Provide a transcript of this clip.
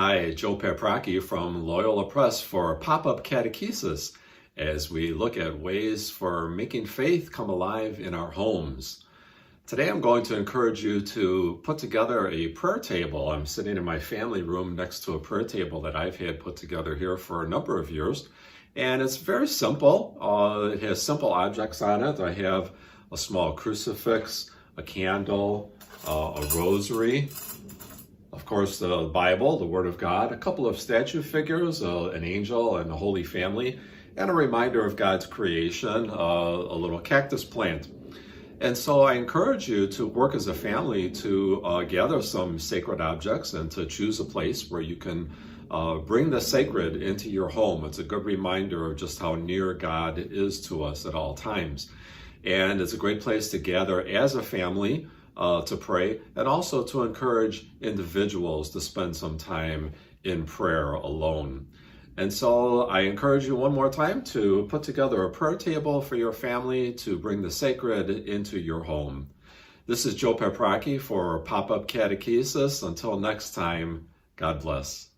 Hi, Joe Paprocki from Loyola Press for Pop-Up Catechesis as we look at ways for making faith come alive in our homes. Today I'm going to encourage you to put together a prayer table. I'm sitting in my family room next to a prayer table that I've had put together here for a number of years. And it's very simple. It has simple objects on it. I have a small crucifix, a candle, a rosary, of course, the Bible, the Word of God, a couple of statue figures, an angel and a Holy Family, and a reminder of God's creation, a little cactus plant. And so I encourage you to work as a family to gather some sacred objects and to choose a place where you can bring the sacred into your home. It's a good reminder of just how near God is to us at all times. And it's a great place to gather as a family to pray, and also to encourage individuals to spend some time in prayer alone. And so I encourage you one more time to put together a prayer table for your family to bring the sacred into your home. This is Joe Paprocki for Pop-Up Catechesis. Until next time, God bless.